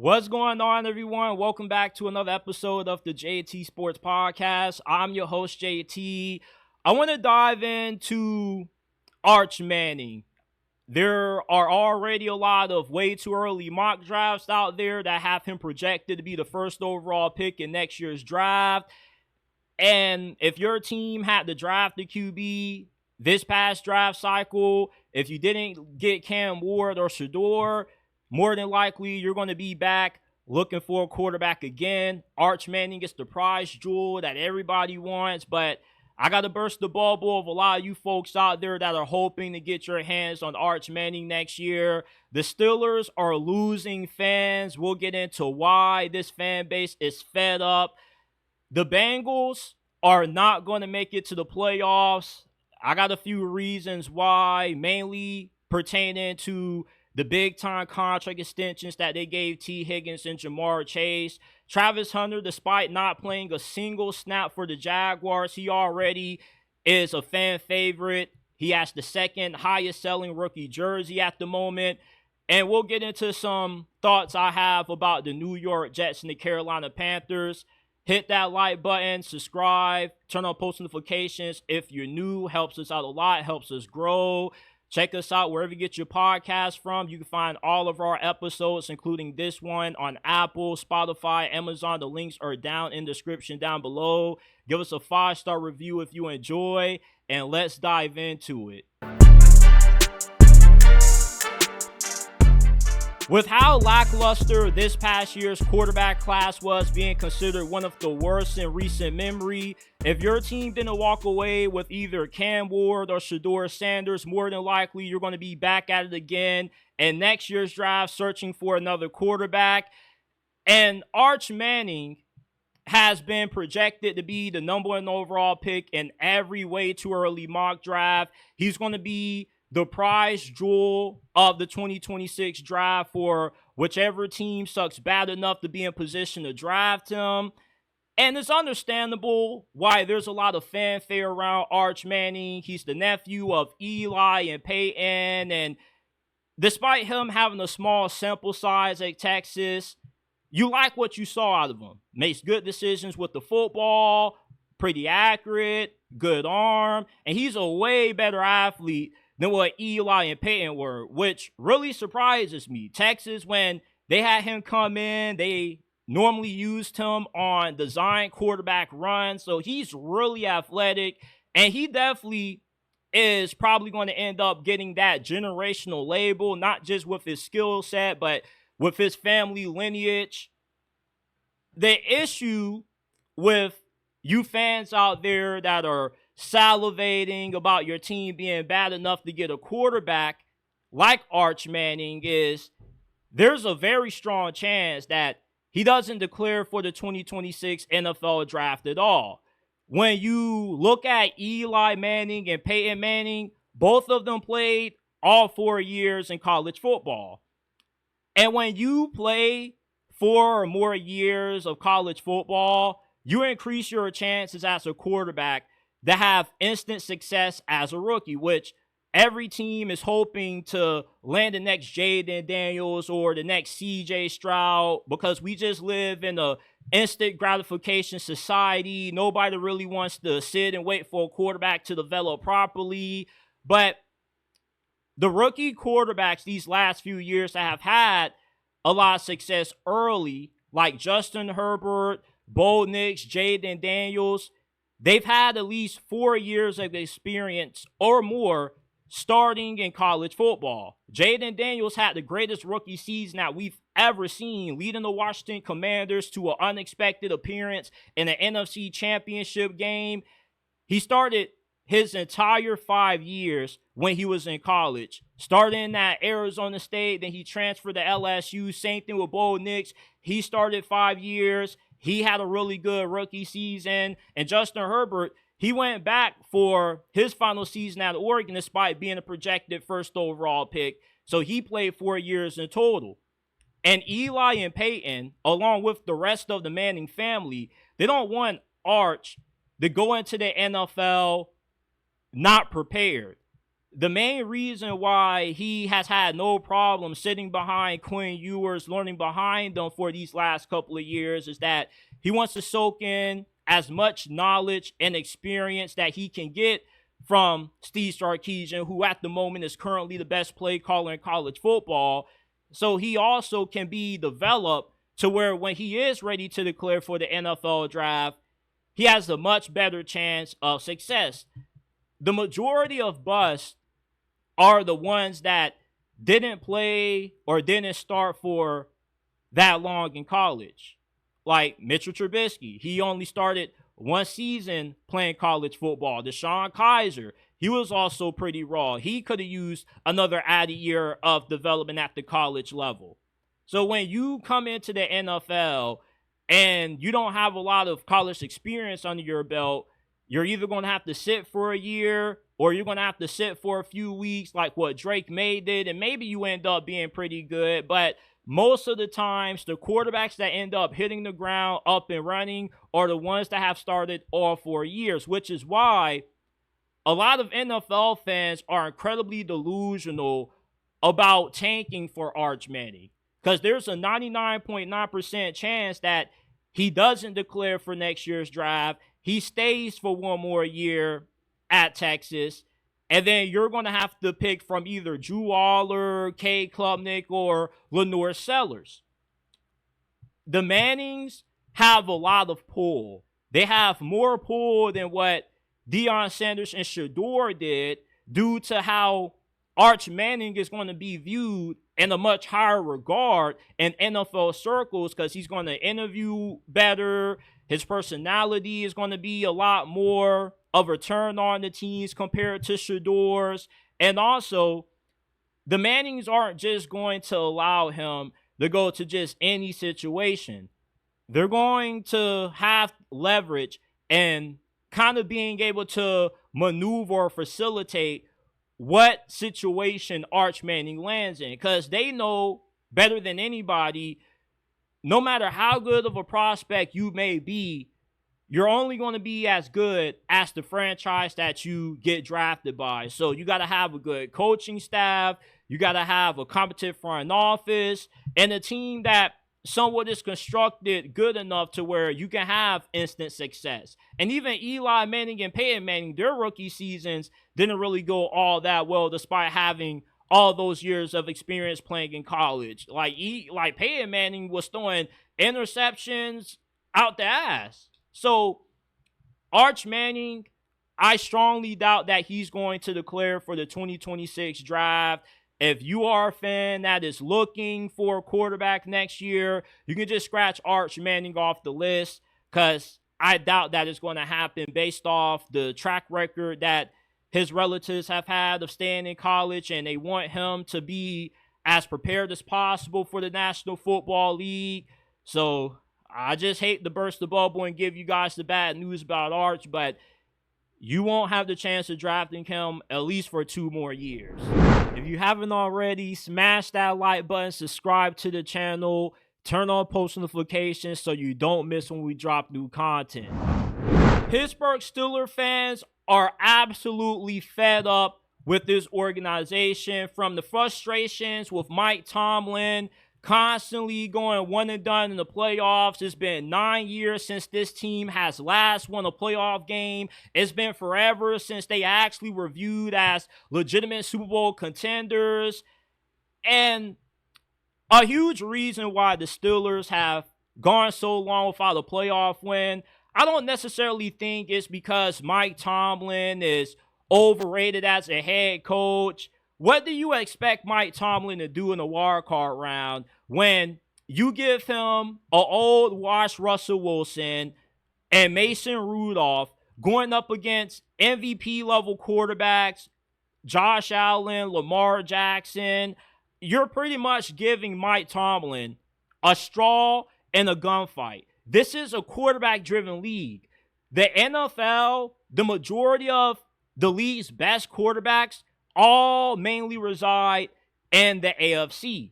What's going on, everyone? Welcome back to another episode of the JT Sports Podcast. I'm your host, JT. I want to dive into Arch Manning. There are already a lot of way too early mock drafts out there that have him projected to be the first overall pick in next year's draft. And if your team had to draft the QB this past draft cycle, if you didn't get Cam Ward or Shedeur, more than likely you're going to be back looking for a quarterback again. Arch Manning is the prize jewel that everybody wants, but I got to burst the bubble of a lot of you folks out there that are hoping to get your hands on Arch Manning next year. The Steelers are losing fans. We'll get into why this fan base is fed up. The Bengals are not going to make it to the playoffs. I got a few reasons why, mainly pertaining to the big-time contract extensions that they gave T. Higgins and Jamar Chase. Travis Hunter, despite not playing a single snap for the Jaguars, he already is a fan favorite. He has the second highest-selling rookie jersey at the moment. And we'll get into some thoughts I have about the New York Jets and the Carolina Panthers. Hit that like button, subscribe, turn on post notifications. If you're new, helps us out a lot, helps us grow. Check us out wherever you get your podcast from. You can find all of our episodes, including this one, on Apple, Spotify, Amazon. The links are down in the description down below. Give us a 5-star review if you enjoy, and let's dive into it. With how lackluster this past year's quarterback class was, being considered one of the worst in recent memory, if your team didn't walk away with either Cam Ward or Shedeur Sanders, more than likely you're going to be back at it again in next year's draft searching for another quarterback. And Arch Manning has been projected to be the number one overall pick in every way too early mock draft. He's going to be the prize jewel of the 2026 draft for whichever team sucks bad enough to be in position to draft him. And it's understandable why there's a lot of fanfare around Arch Manning. He's the nephew of Eli and Peyton. And despite him having a small sample size at Texas, you like what you saw out of him. Makes good decisions with the football, pretty accurate, good arm. And he's a way better athlete than what Eli and Peyton were, which really surprises me. Texas, when they had him come in, they normally used him on design quarterback runs, so he's really athletic, and he definitely is probably going to end up getting that generational label, not just with his skill set, but with his family lineage. The issue with you fans out there that are salivating about your team being bad enough to get a quarterback like Arch Manning is there's a very strong chance that he doesn't declare for the 2026 NFL draft at all. When you look at Eli Manning and Peyton Manning, both of them played all 4 years in college football. And when you play 4 or more years of college football, you increase your chances as a quarterback to have instant success as a rookie, which every team is hoping to land the next Jaden Daniels or the next CJ Stroud, because we just live in a instant gratification society. Nobody really wants to sit and wait for a quarterback to develop properly. But the rookie quarterbacks these last few years that have had a lot of success early, like Justin Herbert, Bo Nix, Jaden Daniels, they've had at least 4 years of experience or more starting in college football. Jaden Daniels had the greatest rookie season that we've ever seen, leading the Washington Commanders to an unexpected appearance in the NFC Championship game. He started his entire 5 years when he was in college. Starting at Arizona State, then he transferred to LSU. Same thing with Bo Nix. He started 5 years. He had a really good rookie season. And Justin Herbert, he went back for his final season at Oregon despite being a projected first overall pick. So he played 4 years in total. And Eli and Peyton, along with the rest of the Manning family, they don't want Arch to go into the NFL not prepared. the main reason why he has had no problem sitting behind Quinn Ewers, learning behind them for these last couple of years, is that he wants to soak in as much knowledge and experience that he can get from Steve Sarkisian, who at the moment is currently the best play caller in college football. So he also can be developed to where when he is ready to declare for the NFL draft, he has a much better chance of success. The majority of busts are the ones that didn't play or didn't start for that long in college. Like Mitchell Trubisky, he only started one season playing college football. DeShone Kizer, he was also pretty raw. He could have used another added year of development at the college level. So when you come into the NFL and you don't have a lot of college experience under your belt, you're either going to have to sit for a year or you're going to have to sit for a few weeks like what Drake May did, and maybe you end up being pretty good. But most of the times, the quarterbacks that end up hitting the ground up and running are the ones that have started all 4 years, which is why a lot of NFL fans are incredibly delusional about tanking for Arch Manning, because there's a 99.9% chance that he doesn't declare for next year's draft. He stays for one more year at Texas, and then you're going to have to pick from either Drew Aller, Cade Klubnik, or Lenore Sellers. The Mannings have a lot of pull. They have more pull than what Deion Sanders and Shedeur did, due to how Arch Manning is going to be viewed in a much higher regard in NFL circles, because he's going to interview better. His personality is going to be a lot more of a turn on the teams compared to Shedeur's. And also, the Mannings aren't just going to allow him to go to just any situation. They're going to have leverage and kind of being able to maneuver or facilitate what situation Arch Manning lands in, because they know better than anybody, no matter how good of a prospect you may be, you're only going to be as good as the franchise that you get drafted by. So you got to have a good coaching staff, you got to have a competent front office, and a team that somewhat is constructed good enough to where you can have instant success. And even Eli Manning and Peyton Manning, their rookie seasons didn't really go all that well, despite having all those years of experience playing in college. Like Peyton Manning was throwing interceptions out the ass. So Arch Manning, I strongly doubt that he's going to declare for the 2026 draft. If you are a fan that is looking for a quarterback next year, you can just scratch Arch Manning off the list, because I doubt that is going to happen based off the track record that his relatives have had of staying in college, and they want him to be as prepared as possible for the National Football League. So I just hate to burst the bubble and give you guys the bad news about Arch, but you won't have the chance of drafting him at least for 2 more years. If you haven't already, smash that like button, subscribe to the channel, turn on post notifications so you don't miss when we drop new content. Pittsburgh Steelers fans are absolutely fed up with this organization, from the frustrations with Mike Tomlin constantly going one and done in the playoffs. It's been 9 years since this team has last won a playoff game. It's been forever since they actually were viewed as legitimate Super Bowl contenders. And a huge reason why the Steelers have gone so long without a playoff win, I don't necessarily think it's because Mike Tomlin is overrated as a head coach. What do you expect Mike Tomlin to do in the wild card round when you give him an old washed Russell Wilson and Mason Rudolph going up against MVP level quarterbacks, Josh Allen, Lamar Jackson? You're pretty much giving Mike Tomlin a straw and a gunfight. This is a quarterback-driven league. The NFL, the majority of the league's best quarterbacks all mainly reside in the AFC.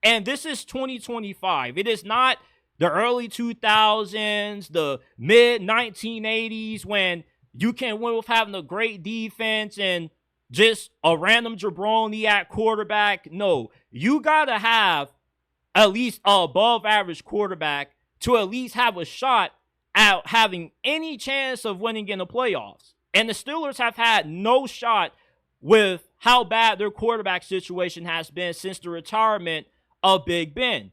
And this is 2025. It is not the early 2000s, the mid 1980s, when you can win with having a great defense and just a random jabroni at quarterback. No, you got to have at least an above average quarterback to at least have a shot at having any chance of winning in the playoffs. And the Steelers have had no shot with how bad their quarterback situation has been since the retirement of Big Ben.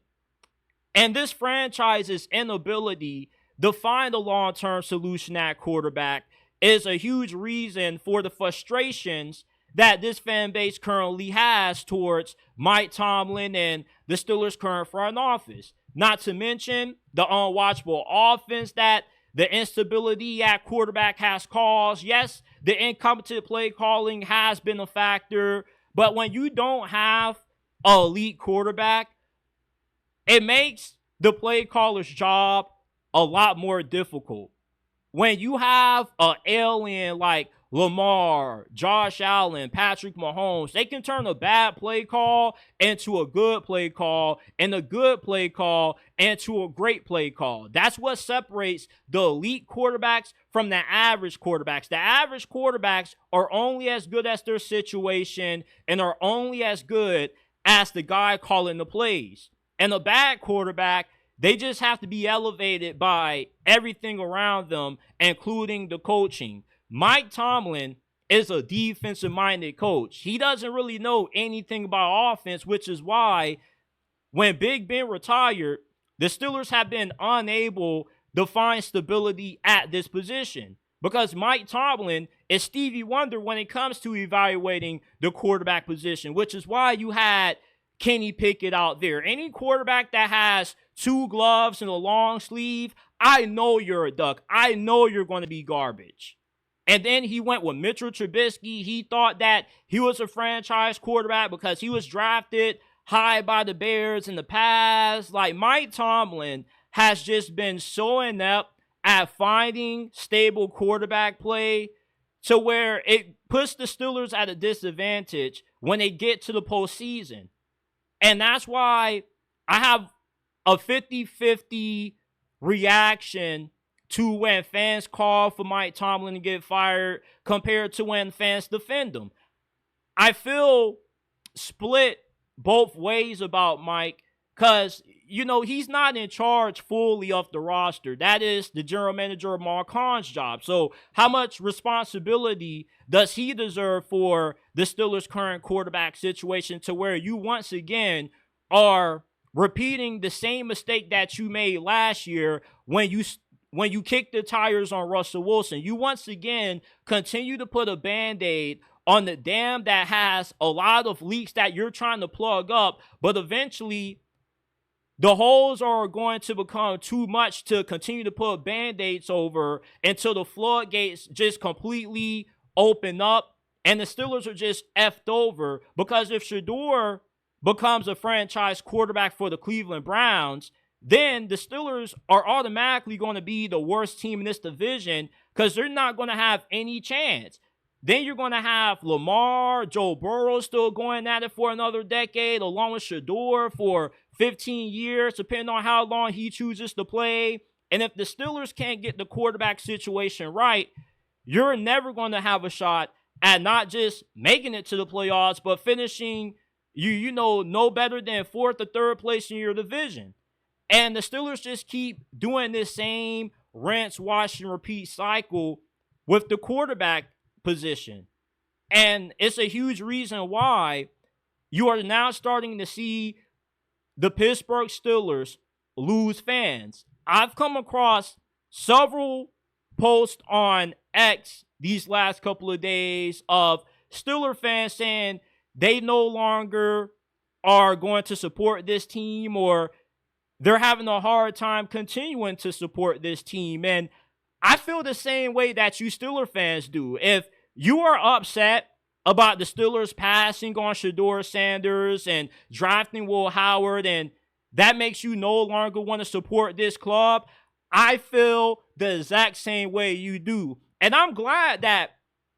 And this franchise's inability to find a long-term solution at quarterback is a huge reason for the frustrations that this fan base currently has towards Mike Tomlin and the Steelers' current front office. Not to mention the unwatchable offense that the instability at quarterback has caused. Yes, the incompetent play calling has been a factor, but when you don't have an elite quarterback, it makes the play caller's job a lot more difficult. When you have an alien like Lamar, Josh Allen, Patrick Mahomes, they can turn a bad play call into a good play call and a good play call into a great play call. That's what separates the elite quarterbacks from the average quarterbacks. The average quarterbacks are only as good as their situation and are only as good as the guy calling the plays. And a bad quarterback, they just have to be elevated by everything around them, including the coaching. Mike Tomlin is a defensive-minded coach. He doesn't really know anything about offense, which is why when Big Ben retired, the Steelers have been unable to find stability at this position because Mike Tomlin is Stevie Wonder when it comes to evaluating the quarterback position, which is why you had Kenny Pickett out there. Any quarterback that has two gloves and a long sleeve, I know you're a duck. I know you're going to be garbage. And then he went with Mitchell Trubisky. He thought that he was a franchise quarterback because he was drafted high by the Bears in the past. Like, Mike Tomlin has just been so inept at finding stable quarterback play to where it puts the Steelers at a disadvantage when they get to the postseason. And that's why I have a 50-50 reaction to when fans call for Mike Tomlin to get fired compared to when fans defend him. I feel split both ways about Mike because, you know, he's not in charge fully of the roster. That is the general manager of Mark Khan's job. So how much responsibility does he deserve for the Steelers' current quarterback situation to where you once again are repeating the same mistake that you made last year when you kicked the tires on Russell Wilson? You once again continue to put a Band-Aid on the dam that has a lot of leaks that you're trying to plug up, but eventually the holes are going to become too much to continue to put Band-Aids over until the floodgates just completely open up and the Steelers are just effed over. Because if Shedeur becomes a franchise quarterback for the Cleveland Browns, then the Steelers are automatically going to be the worst team in this division because they're not going to have any chance. Then you're going to have Lamar, Joe Burrow still going at it for another decade, along with Shedeur for 15 years, depending on how long he chooses to play. And if the Steelers can't get the quarterback situation right, you're never going to have a shot at not just making it to the playoffs, but finishing, you know, no better than fourth or third place in your division. And the Steelers just keep doing this same rinse, wash, and repeat cycle with the quarterback position. And it's a huge reason why you are now starting to see the Pittsburgh Steelers lose fans. I've come across several posts on X these last couple of days of Steeler fans saying they no longer are going to support this team, or they're having a hard time continuing to support this team. And I feel the same way that you Steeler fans do. If you are upset about the Steelers passing on Shedeur Sanders and drafting Will Howard, and that makes you no longer want to support this club, I feel the exact same way you do. And I'm glad that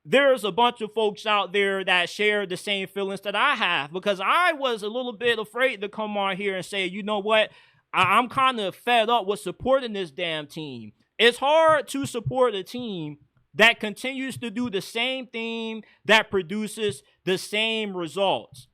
there's a bunch of folks out there that share the same feelings that I have, because I was a little bit afraid to come on here and say, you know what, I'm kind of fed up with supporting this damn team. It's hard to support a team that continues to do the same thing that produces the same results.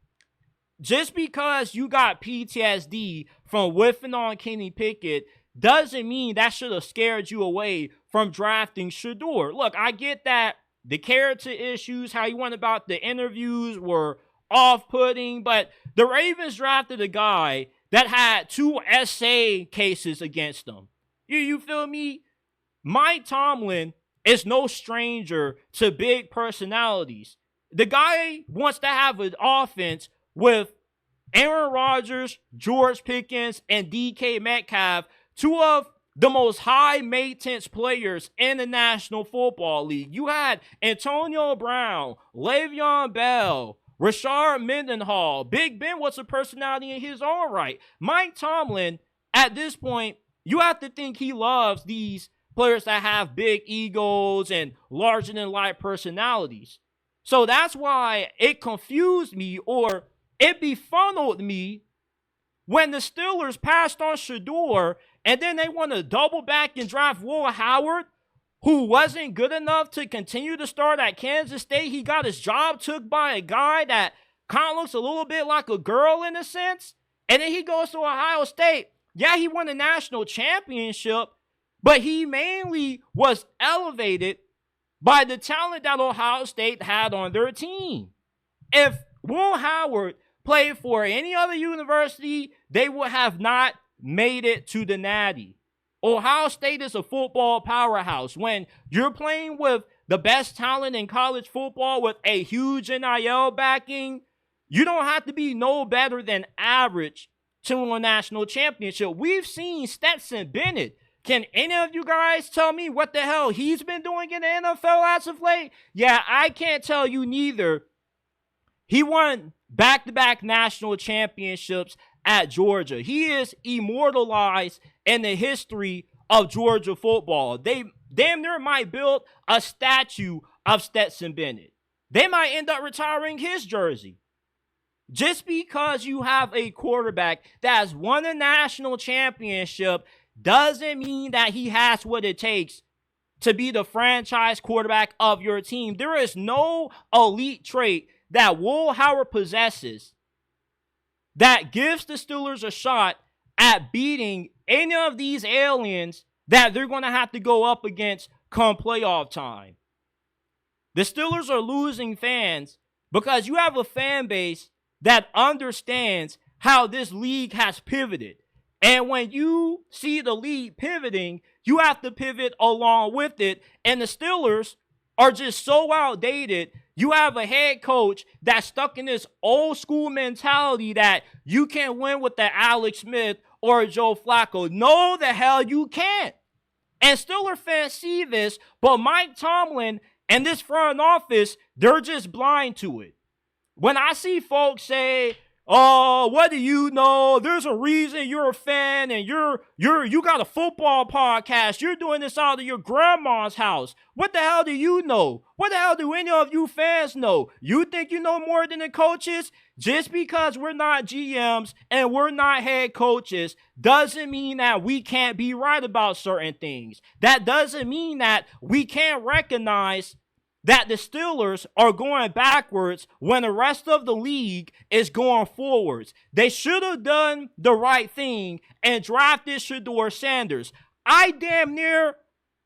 Just because you got PTSD from whiffing on Kenny Pickett doesn't mean that should have scared you away from drafting Shedeur. Look, I get that the character issues, how he went about the interviews were off-putting, but the Ravens drafted a guy that had 2 SA cases against him. You feel me? Mike Tomlin is no stranger to big personalities. The guy wants to have an offense with Aaron Rodgers, George Pickens, and DK Metcalf, 2 of the most high-maintenance players in the National Football League. You had Antonio Brown, Le'Veon Bell, Rashard Mendenhall. Big Ben was a personality in his own right. Mike Tomlin, at this point, you have to think he loves these players that have big egos and larger-than-life personalities. So that's why it confused me, or it befuddled me, when the Steelers passed on Shedeur and then they want to double back and draft Will Howard, who wasn't good enough to continue to start at Kansas State. He got his job took by a guy that kind of looks a little bit like a girl in a sense. And then he goes to Ohio State. Yeah, he won the national championship, but he mainly was elevated by the talent that Ohio State had on their team. If Will Howard played for any other university, they would have not made it to the Natty. Ohio State is a football powerhouse. When you're playing with the best talent in college football with a huge NIL backing, you don't have to be no better than average to win a national championship. We've seen Stetson Bennett. Can any of you guys tell me what the hell he's been doing in the NFL as of late? Yeah, I can't tell you neither. He won back-to-back national championships at Georgia. He is immortalized in the history of Georgia football. They damn near might build a statue of Stetson Bennett. They might end up retiring his jersey. Just because you have a quarterback that has won a national championship doesn't mean that he has what it takes to be the franchise quarterback of your team. There is no elite trait that Will Howard possesses that gives the Steelers a shot at beating any of these aliens that they're going to have to go up against come playoff time. The Steelers are losing fans because you have a fan base that understands how this league has pivoted. And when you see the league pivoting, you have to pivot along with it. And the Steelers are just so outdated. You have a head coach that's stuck in this old school mentality that you can't win with the Alex Smith or Joe Flacco. No, the hell you can't. And Steeler fans see this, but Mike Tomlin and this front office, they're just blind to it. When I see folks say, "Oh, what do you know? There's a reason you're a fan and you got a football podcast. You're doing this out of your grandma's house." What the hell do you know? What the hell do any of you fans know? You think you know more than the coaches? Just because we're not GMs and we're not head coaches doesn't mean that we can't be right about certain things. That doesn't mean that we can't recognize that the Steelers are going backwards when the rest of the league is going forwards. They should have done the right thing and drafted Shedeur Sanders. I damn near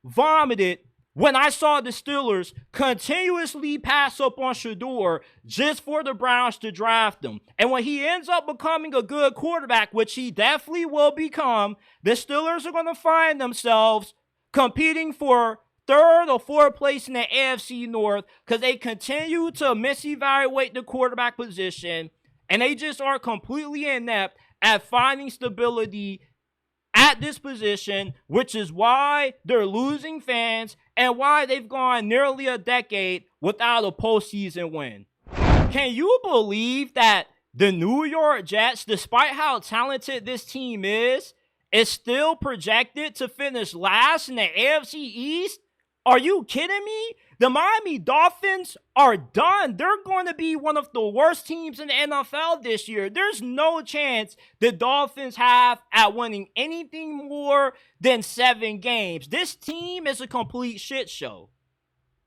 vomited when I saw the Steelers continuously pass up on Shedeur just for the Browns to draft him. And when he ends up becoming a good quarterback, which he definitely will become, the Steelers are going to find themselves competing for third or fourth place in the AFC North because they continue to misevaluate the quarterback position, and they just are completely inept at finding stability at this position, which is why they're losing fans and why they've gone nearly a decade without a postseason win. Can you believe that the New York Jets, despite how talented this team is still projected to finish last in the AFC East? Are you kidding me? The Miami Dolphins are done. They're going to be one of the worst teams in the NFL this year. There's no chance the Dolphins have at winning anything more than 7 games. This team is a complete shit show.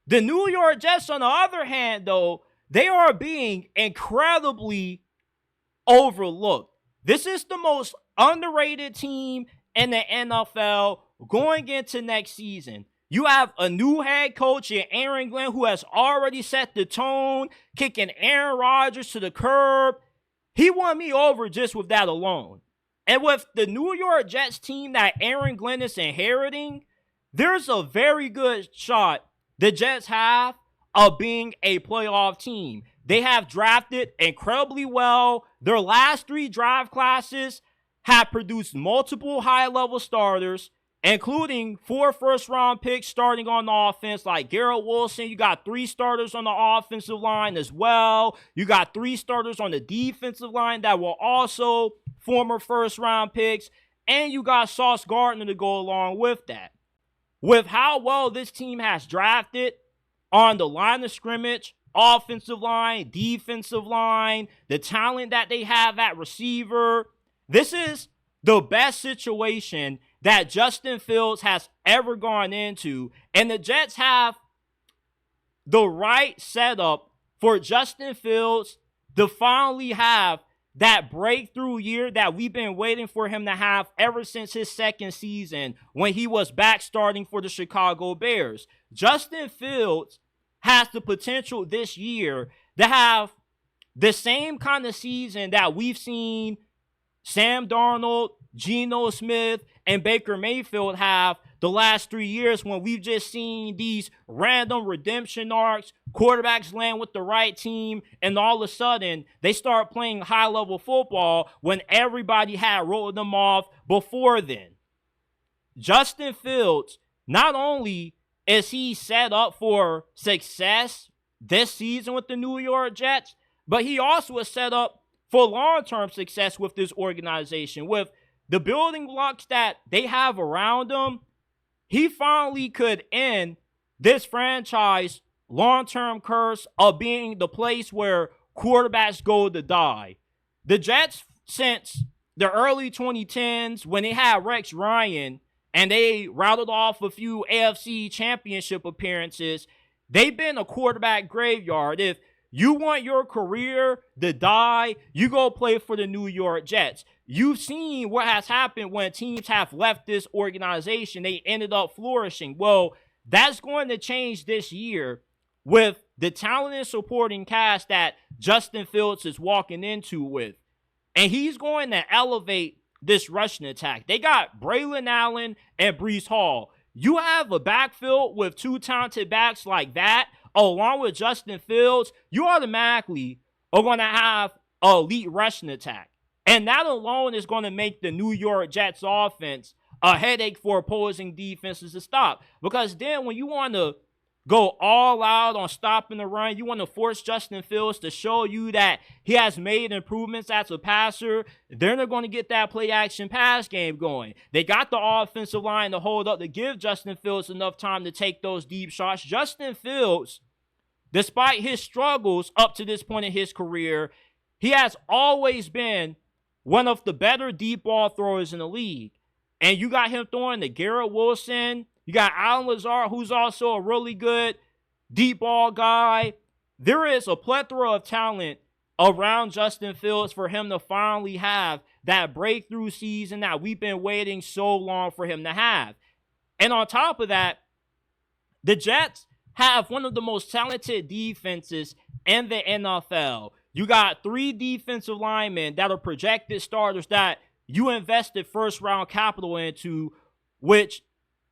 The New York Jets, on the other hand, though, they are being incredibly overlooked. This is the most underrated team in the NFL going into next season. You have a new head coach in Aaron Glenn who has already set the tone, kicking Aaron Rodgers to the curb. He won me over just with that alone. And with the New York Jets team that Aaron Glenn is inheriting, there's a very good shot the Jets have of being a playoff team. They have drafted incredibly well. Their last 3 draft classes have produced multiple high-level starters, including 4 first-round picks starting on the offense, like Garrett Wilson. You got 3 starters on the offensive line as well. You got 3 starters on the defensive line that were also former first-round picks. And you got Sauce Gardner to go along with that. With how well this team has drafted on the line of scrimmage, offensive line, defensive line, the talent that they have at receiver, this is the best situation that Justin Fields has ever gone into. And the Jets have the right setup for Justin Fields to finally have that breakthrough year that we've been waiting for him to have ever since his second season when he was back starting for the Chicago Bears. Justin Fields has the potential this year to have the same kind of season that we've seen Sam Darnold, Geno Smith, and Baker Mayfield have the last 3 years, when we've just seen these random redemption arcs, quarterbacks land with the right team, and all of a sudden they start playing high-level football when everybody had rolled them off before then. Justin Fields, not only is he set up for success this season with the New York Jets, but he also is set up for long-term success with this organization. With the building blocks that they have around him, he finally could end this franchise long-term curse of being the place where quarterbacks go to die. The Jets, since the early 2010s, when they had Rex Ryan and they rattled off a few AFC championship appearances, they've been a quarterback graveyard. If you want your career to die, you go play for the New York Jets. You've seen what has happened when teams have left this organization. They ended up flourishing. Well, that's going to change this year with the talented supporting cast that Justin Fields is walking into with. And he's going to elevate this rushing attack. They got Braylon Allen and Breece Hall. You have a backfield with 2 talented backs like that, along with Justin Fields, you automatically are going to have an elite rushing attack. And that alone is going to make the New York Jets offense a headache for opposing defenses to stop. Because then when you want to go all out on stopping the run, you want to force Justin Fields to show you that he has made improvements as a passer, then they're going to get that play-action pass game going. They got the offensive line to hold up to give Justin Fields enough time to take those deep shots. Justin Fields, despite his struggles up to this point in his career, he has always been one of the better deep ball throwers in the league. And you got him throwing to Garrett Wilson. You got Allen Lazard, who's also a really good deep ball guy. There is a plethora of talent around Justin Fields for him to finally have that breakthrough season that we've been waiting so long for him to have. And on top of that, the Jets have one of the most talented defenses in the NFL. You got 3 defensive linemen that are projected starters that you invested first-round capital into, which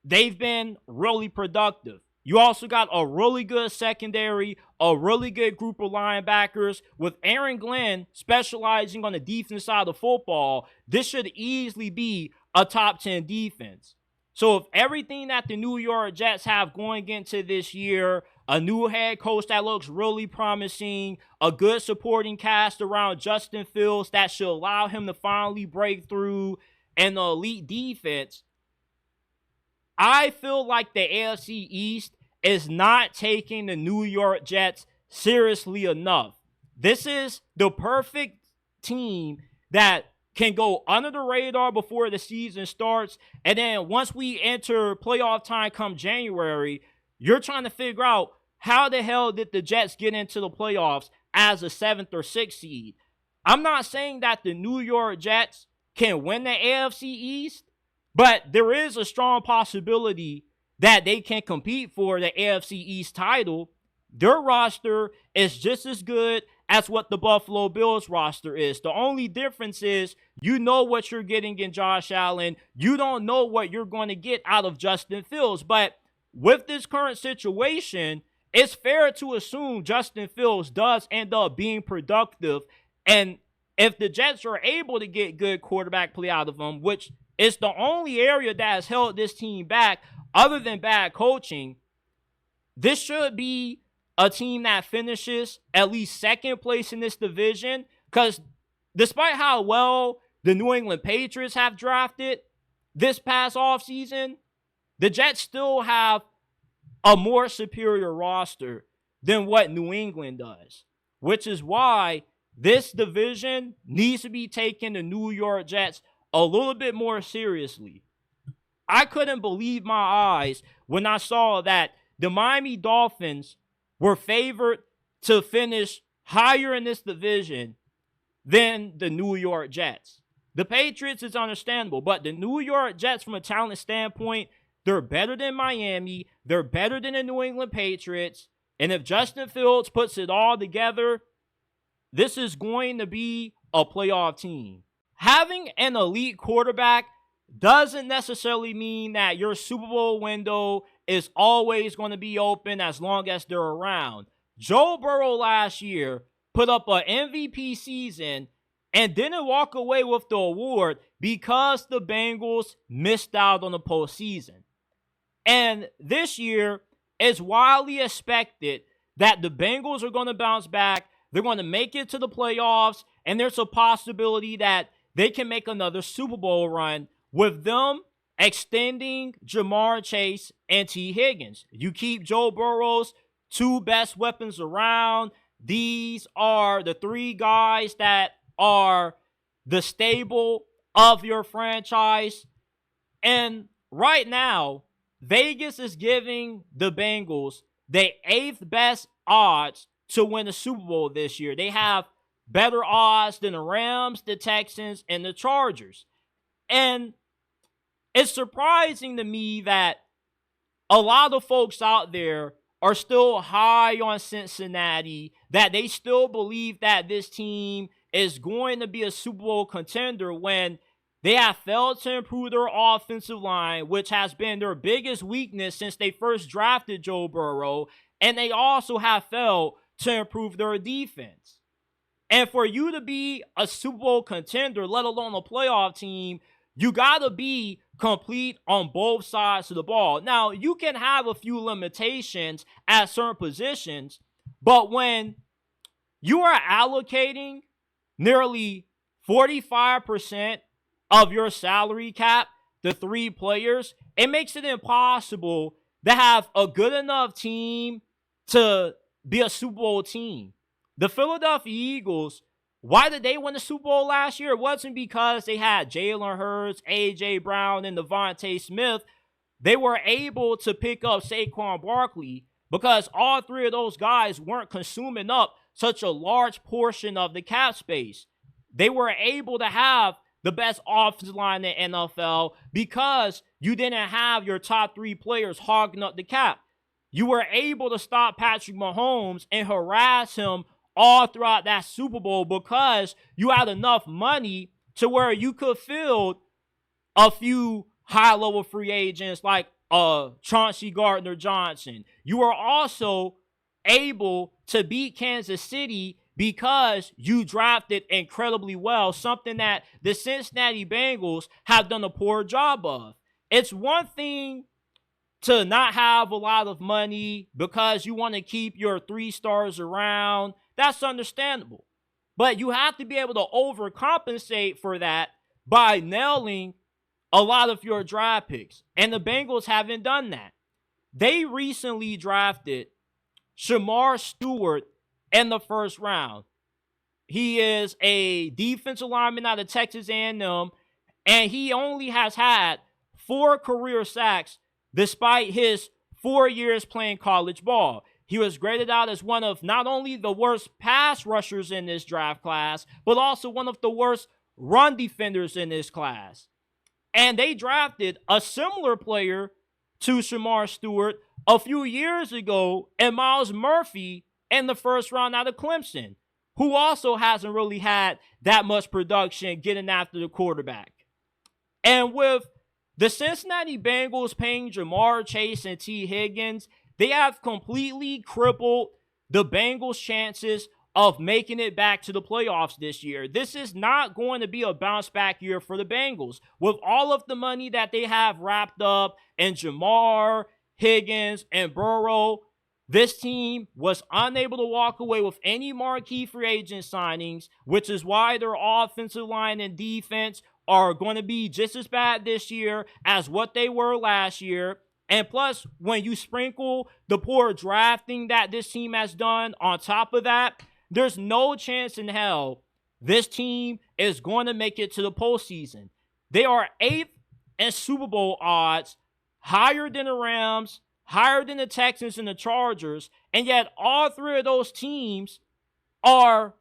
they've been really productive. You also got a really good secondary, a really good group of linebackers. With Aaron Glenn specializing on the defense side of the football, this should easily be a top 10 defense. So if everything that the New York Jets have going into this year, a new head coach that looks really promising, a good supporting cast around Justin Fields that should allow him to finally break through, and the elite defense, I feel like the AFC East is not taking the New York Jets seriously enough. This is the perfect team that can go under the radar before the season starts, and then once we enter playoff time come January, you're trying to figure out how the hell did the Jets get into the playoffs as a 7th or 6th seed? I'm not saying that the New York Jets can win the AFC East, but there is a strong possibility that they can compete for the AFC East title. Their roster is just as good as what the Buffalo Bills roster is. The only difference is you know what you're getting in Josh Allen. You don't know what you're going to get out of Justin Fields. But with this current situation, it's fair to assume Justin Fields does end up being productive. And if the Jets are able to get good quarterback play out of him, which is the only area that has held this team back other than bad coaching, this should be a team that finishes at least second place in this division, because despite how well the New England Patriots have drafted this past offseason, the Jets still have a more superior roster than what New England does, which is why this division needs to be taking the New York Jets a little bit more seriously. I couldn't believe my eyes when I saw that the Miami Dolphins were favored to finish higher in this division than the New York Jets. The Patriots is understandable, but the New York Jets, from a talent standpoint, they're better than Miami. They're better than the New England Patriots. And if Justin Fields puts it all together, this is going to be a playoff team. Having an elite quarterback doesn't necessarily mean that your Super Bowl window is always going to be open as long as they're around. Joe Burrow last year put up an MVP season and didn't walk away with the award because the Bengals missed out on the postseason. And this year, it's widely expected that the Bengals are going to bounce back. They're going to make it to the playoffs, and there's a possibility that they can make another Super Bowl run with them extending Jamar Chase and T. Higgins. You keep Joe Burrow's two best weapons around. These are the three guys that are the stable of your franchise. And right now, Vegas is giving the Bengals the 8th best odds to win the Super Bowl this year. They have better odds than the Rams, the Texans, and the Chargers. And it's surprising to me that a lot of folks out there are still high on Cincinnati, that they still believe that this team is going to be a Super Bowl contender when they have failed to improve their offensive line, which has been their biggest weakness since they first drafted Joe Burrow, and they also have failed to improve their defense. And for you to be a Super Bowl contender, let alone a playoff team, you got to be complete on both sides of the ball. Now, you can have a few limitations at certain positions, but when you are allocating nearly 45% of your salary cap to 3 players, it makes it impossible to have a good enough team to be a Super Bowl team. The Philadelphia Eagles, why did they win the Super Bowl last year? It wasn't because they had Jalen Hurts, A.J. Brown, and Devontae Smith. They were able to pick up Saquon Barkley because all 3 of those guys weren't consuming up such a large portion of the cap space. They were able to have the best offensive line in the NFL because you didn't have your top 3 players hogging up the cap. You were able to stop Patrick Mahomes and harass him all throughout that Super Bowl because you had enough money to where you could field a few high-level free agents like Chauncey Gardner-Johnson. You were also able to beat Kansas City because you drafted incredibly well, something that the Cincinnati Bengals have done a poor job of. It's one thing to not have a lot of money because you want to keep your 3 stars around. That's understandable. But you have to be able to overcompensate for that by nailing a lot of your draft picks. And the Bengals haven't done that. They recently drafted Shamar Stewart in the 1st round. He is a defensive lineman out of Texas A&M, and he only has had 4 career sacks despite his 4 years playing college ball. He was graded out as one of not only the worst pass rushers in this draft class, but also one of the worst run defenders in this class. And they drafted a similar player to Shamar Stewart a few years ago and Myles Murphy in the first round out of Clemson, who also hasn't really had that much production getting after the quarterback. And with the Cincinnati Bengals paying Jamar Chase and T. Higgins, they have completely crippled the Bengals' chances of making it back to the playoffs this year. This is not going to be a bounce back year for the Bengals. With all of the money that they have wrapped up in Jamar, Higgins, and Burrow, this team was unable to walk away with any marquee free agent signings, which is why their offensive line and defense are going to be just as bad this year as what they were last year. And plus, when you sprinkle the poor drafting that this team has done on top of that, there's no chance in hell this team is going to make it to the postseason. They are 8th in Super Bowl odds, higher than the Rams, higher than the Texans and the Chargers, and yet all three of those teams are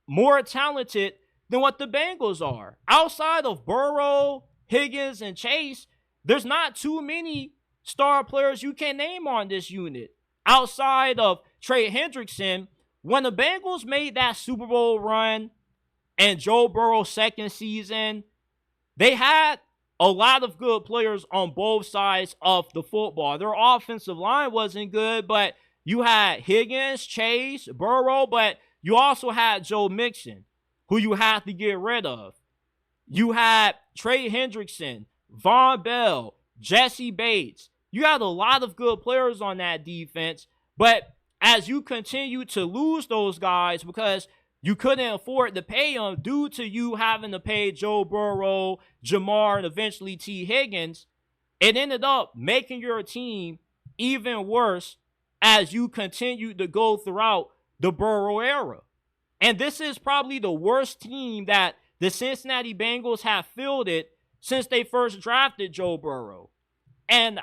more talented than what the Bengals are. Outside of Burrow, Higgins, and Chase, there's not too many star players you can name on this unit. Outside of Trey Hendrickson, when the Bengals made that Super Bowl run and Joe Burrow's second season, they had a lot of good players on both sides of the football. Their offensive line wasn't good, but you had Higgins, Chase, Burrow, but you also had Joe Mixon, who you had to get rid of. You had Trey Hendrickson, Von Bell, Jesse Bates. You had a lot of good players on that defense, but as you continue to lose those guys because you couldn't afford to pay them due to you having to pay Joe Burrow, Jamar, and eventually T. Higgins, it ended up making your team even worse as you continued to go throughout the Burrow era. And this is probably the worst team that the Cincinnati Bengals have fielded since they first drafted Joe Burrow. And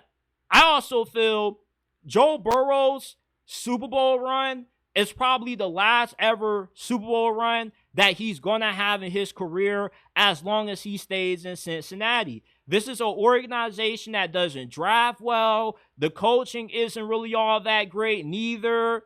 I also feel Joe Burrow's Super Bowl run is probably the last ever Super Bowl run that he's going to have in his career as long as he stays in Cincinnati. This is an organization that doesn't draft well. The coaching isn't really all that great neither.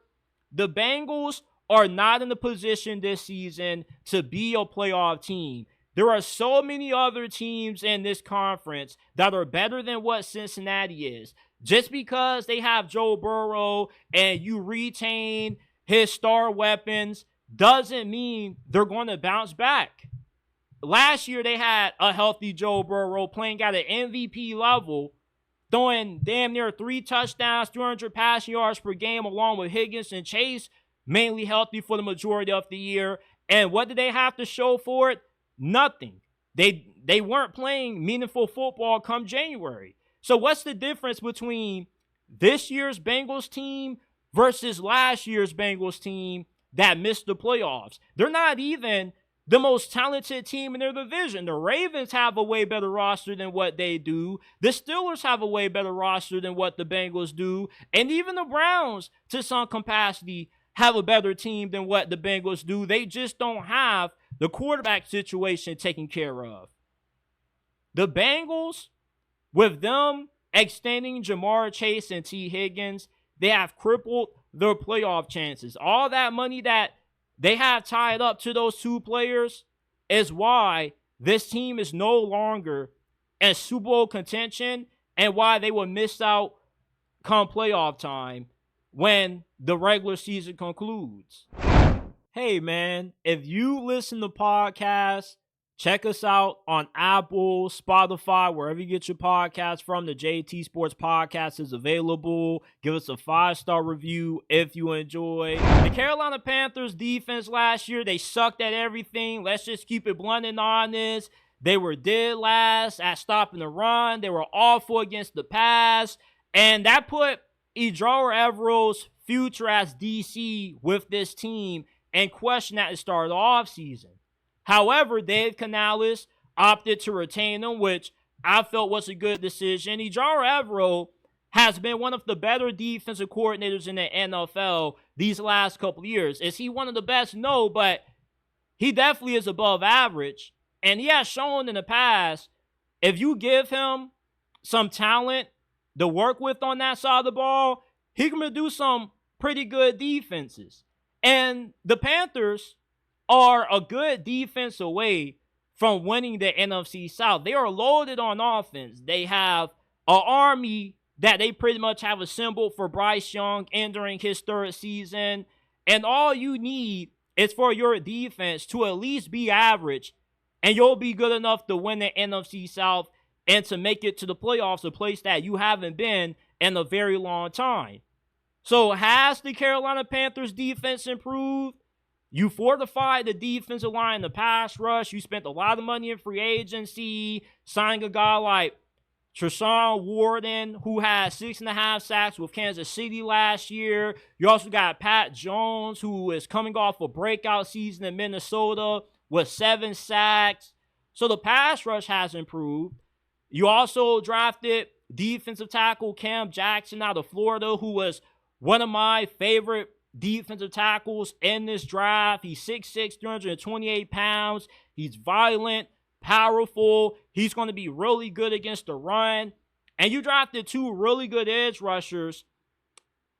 The Bengals are not in a position this season to be a playoff team. There are so many other teams in this conference that are better than what Cincinnati is. Just because they have Joe Burrow and you retain his star weapons doesn't mean they're going to bounce back. Last year, they had a healthy Joe Burrow playing at an MVP level, throwing damn near 3 touchdowns, 300 passing yards per game, along with Higgins and Chase, mainly healthy for the majority of the year. And what did they have to show for it? Nothing. They weren't playing meaningful football come January. So what's the difference between this year's Bengals team versus last year's Bengals team that missed the playoffs? They're not even the most talented team in their division. The Ravens have a way better roster than what they do. The Steelers have a way better roster than what the Bengals do. And even the Browns, to some capacity, have a better team than what the Bengals do. They just don't have the quarterback situation taken care of. The Bengals, with them extending Jamar Chase and T. Higgins, they have crippled their playoff chances. All that money that they have tied up to those two players is why this team is no longer in Super Bowl contention and why they will miss out come playoff time when the regular season concludes. Hey, man, if you listen to podcasts, check us out on Apple, Spotify, wherever you get your podcasts from. The JT Sports Podcast is available. Give us a 5-star review if you enjoy. The Carolina Panthers defense last year, they sucked at everything. Let's just keep it blunt and honest. They were dead last at stopping the run. They were awful against the pass. And that put Ejiro Evero's future as DC with this team in question at the start of the offseason. However, Dave Canales opted to retain him, which I felt was a good decision. Ejiro Evero has been one of the better defensive coordinators in the NFL these last couple of years. Is he one of the best? No, but he definitely is above average. And he has shown in the past, if you give him some talent to work with on that side of the ball, he can produce some pretty good defenses. And the Panthers are a good defense away from winning the NFC South. They are loaded on offense. They have an army that they pretty much have assembled for Bryce Young entering his third season. And all you need is for your defense to at least be average, and you'll be good enough to win the NFC South and to make it to the playoffs, a place that you haven't been in a very long time. So has the Carolina Panthers defense improved? You fortified the defensive line, the pass rush. You spent a lot of money in free agency, signing a guy like Treshaun Warden, who had 6.5 sacks with Kansas City last year. You also got Pat Jones, who is coming off a breakout season in Minnesota with 7 sacks. So the pass rush has improved. You also drafted defensive tackle Cam Jackson out of Florida, who was one of my favorite defensive tackles in this draft. He's 6'6", 328 pounds. He's violent, powerful. He's going to be really good against the run. And you drafted 2 really good edge rushers.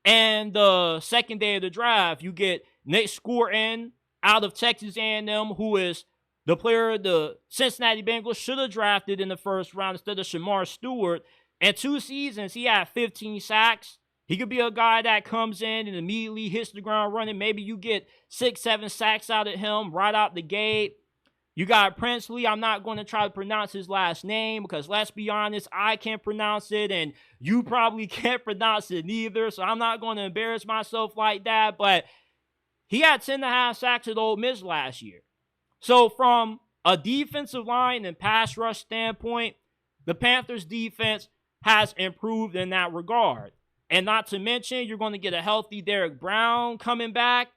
And the second day of the draft, you get Nick Scourton out of Texas A&M, who is the player the Cincinnati Bengals should have drafted in the first round instead of Shamar Stewart. And 2 seasons, he had 15 sacks. He could be a guy that comes in and immediately hits the ground running. Maybe you get 6-7 sacks out of him right out the gate. You got Princely. I'm not going to try to pronounce his last name because, let's be honest, I can't pronounce it and you probably can't pronounce it neither. So I'm not going to embarrass myself like that. But he had 10.5 sacks at Ole Miss last year. So from a defensive line and pass rush standpoint, the Panthers defense has improved in that regard. And not to mention, you're going to get a healthy Derek Brown coming back.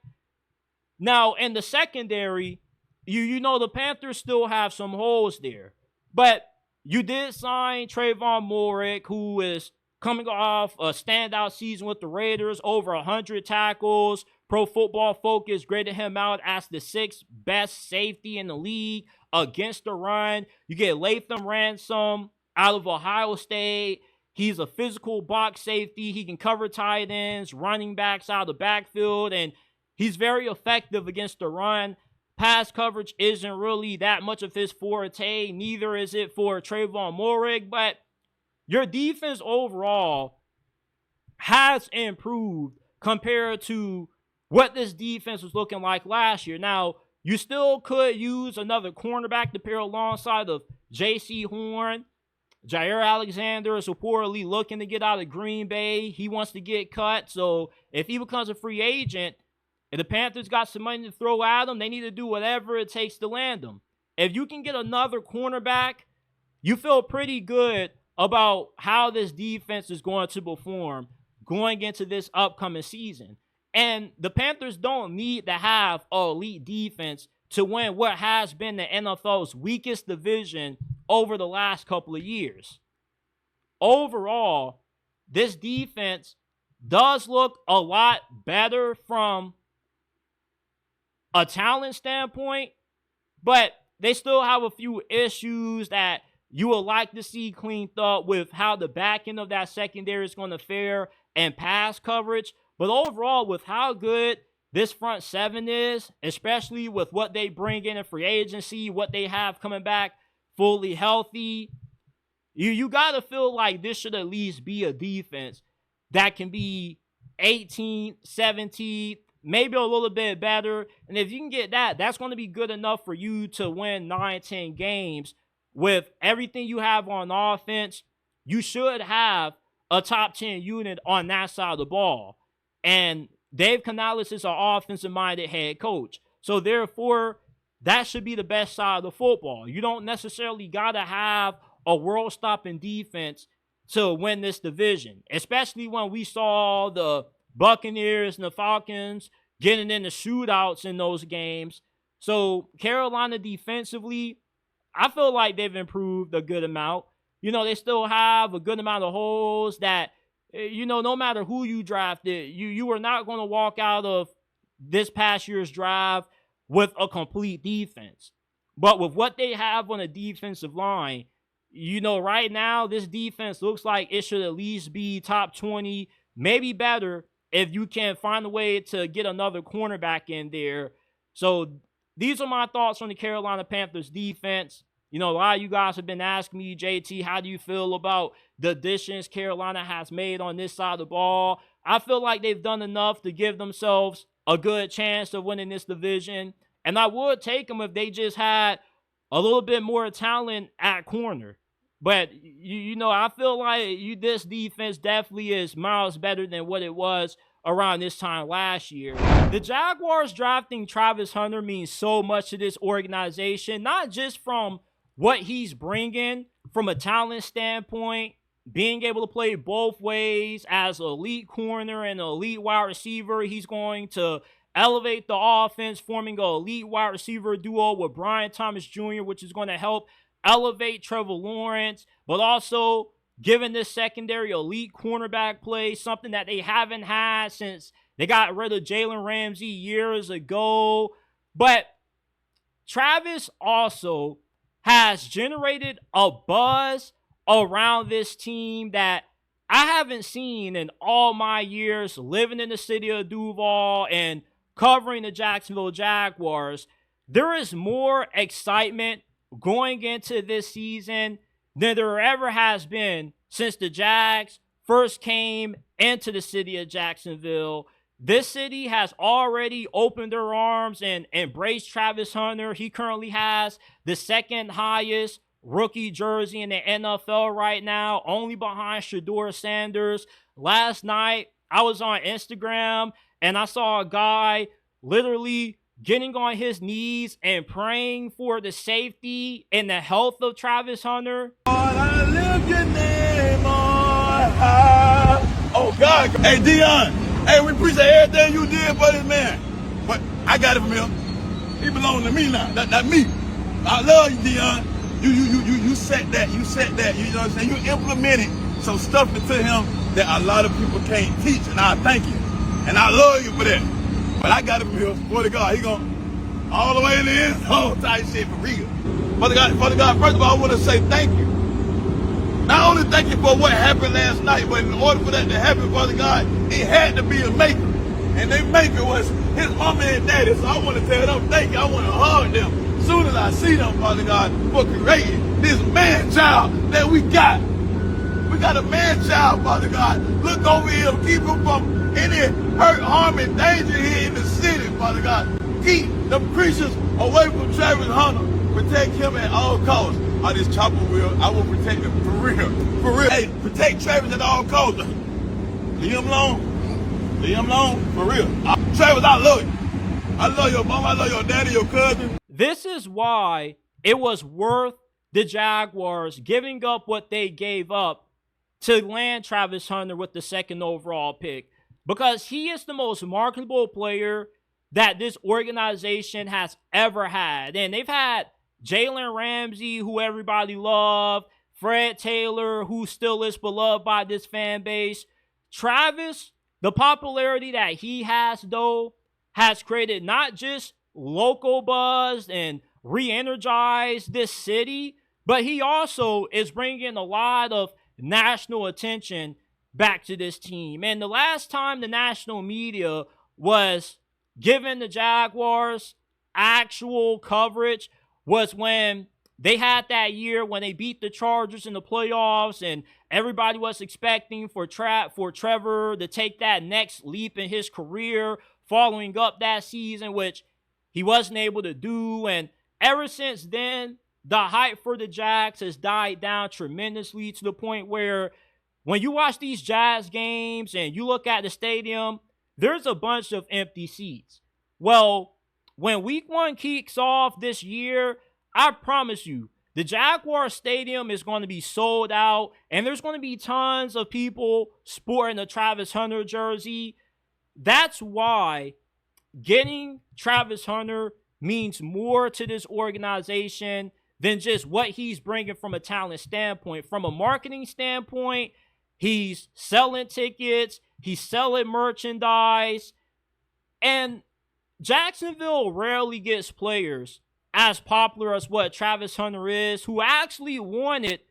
Now, in the secondary, you know the Panthers still have some holes there. But you did sign Trayvon Moehrig, who is coming off a standout season with the Raiders, over 100 tackles. Pro Football Focus graded him out as the 6th best safety in the league against the run. You get Latham Ransom out of Ohio State. He's a physical box safety. He can cover tight ends, running backs out of the backfield, and he's very effective against the run. Pass coverage isn't really that much of his forte. Neither is it for Trayvon Moehrig, but your defense overall has improved compared to what this defense was looking like last year. Now, you still could use another cornerback to pair alongside of J.C. Horn. Jair Alexander is reportedly looking to get out of Green Bay. He wants to get cut. So if he becomes a free agent, if the Panthers got some money to throw at him, they need to do whatever it takes to land him. If you can get another cornerback, you feel pretty good about how this defense is going to perform going into this upcoming season. And the Panthers don't need to have an elite defense to win what has been the NFL's weakest division over the last couple of years. Overall, this defense does look a lot better from a talent standpoint, but they still have a few issues that you would like to see cleaned up with how the back end of that secondary is going to fare and pass coverage. But overall, with how good this front seven is, especially with what they bring in free agency, what they have coming back fully healthy, you got to feel like this should at least be a defense that can be 18th, 17th, maybe a little bit better. And if you can get that, that's going to be good enough for you to win 9, 10 games. With everything you have on offense, you should have a top 10 unit on that side of the ball. And Dave Canales is an offensive-minded head coach. So therefore, that should be the best side of the football. You don't necessarily got to have a world-stopping defense to win this division, especially when we saw the Buccaneers and the Falcons getting into shootouts in those games. So Carolina defensively, I feel like they've improved a good amount. You know, they still have a good amount of holes that no matter who you drafted, you are not going to walk out of this past year's draft with a complete defense. But with what they have on the defensive line, right now, this defense looks like it should at least be top 20, maybe better if you can find a way to get another cornerback in there. So these are my thoughts on the Carolina Panthers defense. A lot of you guys have been asking me, JT, how do you feel about the additions Carolina has made on this side of the ball? I feel like they've done enough to give themselves a good chance of winning this division. And I would take them if they just had a little bit more talent at corner. But, I feel like this defense definitely is miles better than what it was around this time last year. The Jaguars drafting Travis Hunter means so much to this organization, not just from what he's bringing from a talent standpoint, being able to play both ways as an elite corner and an elite wide receiver. He's going to elevate the offense, forming an elite wide receiver duo with Brian Thomas Jr., which is going to help elevate Trevor Lawrence, but also giving this secondary elite cornerback play, something that they haven't had since they got rid of Jalen Ramsey years ago. But Travis also has generated a buzz around this team that I haven't seen in all my years living in the city of Duval and covering the Jacksonville Jaguars. There is more excitement going into this season than there ever has been since the Jags first came into the city of Jacksonville. This city has already opened their arms and embraced Travis Hunter. He currently has the second highest rookie jersey in the NFL right now, only behind Shedeur Sanders. Last night, I was on Instagram and I saw a guy literally getting on his knees and praying for the safety and the health of Travis Hunter. I lift your name on high. Oh, God. Hey, Dion. Hey, we appreciate everything you did for this man. But I got it from him. He belongs to me now. That's me. I love you, Dion. You set that. You set that. You know what I'm saying? You implemented some stuff into him that a lot of people can't teach. And I thank you. And I love you for that. But I got it from him. Swear to God. He going all the way in the end zone type shit for real. Father God, first of all, I want to say thank you. Not only thank you for what happened last night, but in order for that to happen, Father God, it had to be a maker. And their maker was his mama and daddy. So I want to tell them thank you. I want to hug them as soon as I see them, Father God, for creating this man-child that we got. We got a man-child, Father God. Look over here, keep him from any hurt, harm, and danger here in the city, Father God. Keep the creatures away from Travis Hunter. Protect him at all costs. This chopper will, I will protect him for real. For real. Hey, protect Travis at all costs. Leave him alone. Leave him alone. For real. Travis, I love you. I love your mom. I love your daddy, your cousin. This is why it was worth the Jaguars giving up what they gave up to land Travis Hunter with the second overall pick. Because he is the most marketable player that this organization has ever had. And they've had Jalen Ramsey, who everybody loved, Fred Taylor, who still is beloved by this fan base. Travis, the popularity that he has, though, has created not just local buzz and re-energized this city, but he also is bringing a lot of national attention back to this team. And the last time the national media was giving the Jaguars actual coverage was when they had that year when they beat the Chargers in the playoffs, and everybody was expecting for Trevor to take that next leap in his career following up that season, which he wasn't able to do. And ever since then, the hype for the Jags has died down tremendously to the point where when you watch these Jags games and you look at the stadium, there's a bunch of empty seats. Well, when week 1 kicks off this year, I promise you, the Jaguar Stadium is going to be sold out, and there's going to be tons of people sporting a Travis Hunter jersey. That's why getting Travis Hunter means more to this organization than just what he's bringing from a talent standpoint. From a marketing standpoint, He's selling tickets. He's selling merchandise. And Jacksonville rarely gets players as popular as what Travis Hunter is, who actually wanted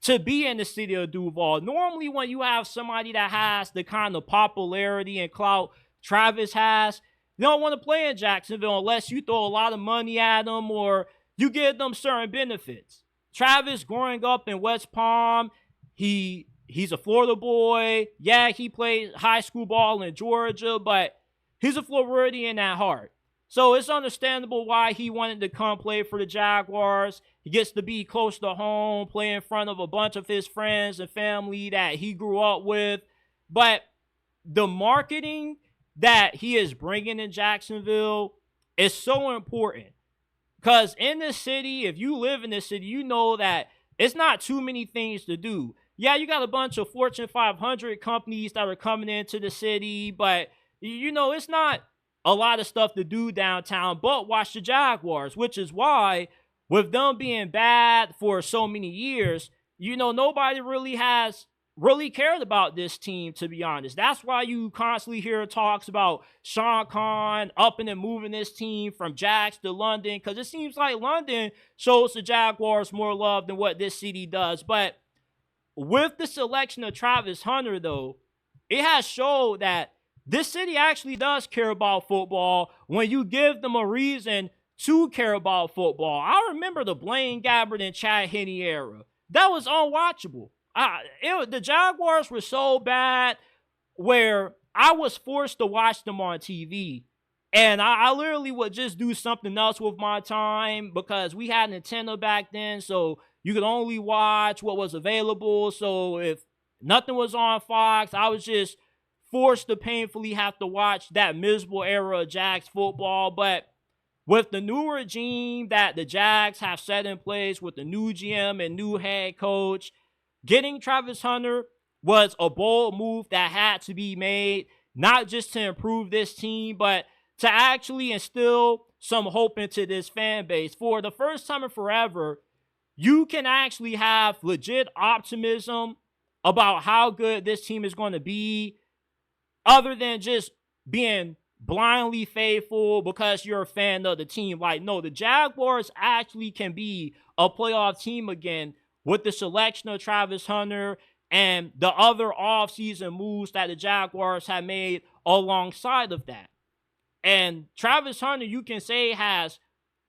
to be in the city of Duval. Normally, when you have somebody that has the kind of popularity and clout Travis has, they don't want to play in Jacksonville unless you throw a lot of money at them or you give them certain benefits. Travis, growing up in West Palm, he's a Florida boy. Yeah, he played high school ball in Georgia, but he's a Floridian at heart. So it's understandable why he wanted to come play for the Jaguars. He gets to be close to home, play in front of a bunch of his friends and family that he grew up with. But the marketing that he is bringing in Jacksonville is so important. Because in this city, if you live in this city, you know that it's not too many things to do. Yeah, you got a bunch of Fortune 500 companies that are coming into the city, but, you know, it's not a lot of stuff to do downtown but watch the Jaguars, which is why, with them being bad for so many years, you know, nobody really cared about this team, to be honest. That's why you constantly hear talks about Sean Khan upping and moving this team from Jags to London, because it seems like London shows the Jaguars more love than what this city does. But with the selection of Travis Hunter, though, it has showed that this city actually does care about football when you give them a reason to care about football. I remember the Blaine Gabbert and Chad Henne era. That was unwatchable. The Jaguars were so bad where I was forced to watch them on TV. And I literally would just do something else with my time because we had Nintendo back then, so you could only watch what was available. So if nothing was on Fox, I was just forced to painfully have to watch that miserable era of Jags football. But with the new regime that the Jags have set in place with the new GM and new head coach, getting Travis Hunter was a bold move that had to be made, not just to improve this team, but to actually instill some hope into this fan base. For the first time in forever, you can actually have legit optimism about how good this team is going to be, other than just being blindly faithful because you're a fan of the team. Like, no, the Jaguars actually can be a playoff team again with the selection of Travis Hunter and the other offseason moves that the Jaguars have made alongside of that. And Travis Hunter, you can say, has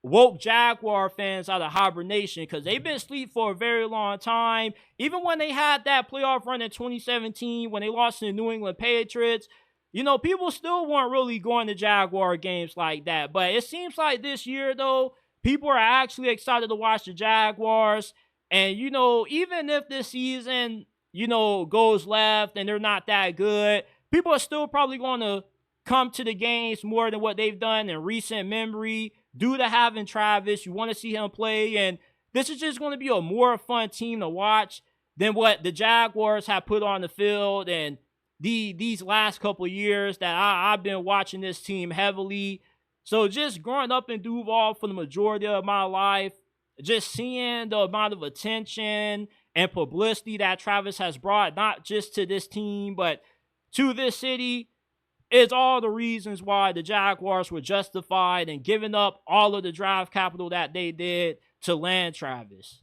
woke Jaguar fans out of hibernation because they've been asleep for a very long time. Even when they had that playoff run in 2017 when they lost to the New England Patriots, you know, people still weren't really going to Jaguar games like that. But it seems like this year, though, people are actually excited to watch the Jaguars. And, you know, even if this season, you know, goes left and they're not that good, people are still probably going to come to the games more than what they've done in recent memory due to having Travis. You want to see him play, and this is just going to be a more fun team to watch than what the Jaguars have put on the field and these last couple of years that I've been watching this team heavily. So just growing up in Duval for the majority of my life, just seeing the amount of attention and publicity that Travis has brought, not just to this team, but to this city, is all the reasons why the Jaguars were justified in giving up all of the draft capital that they did to land Travis.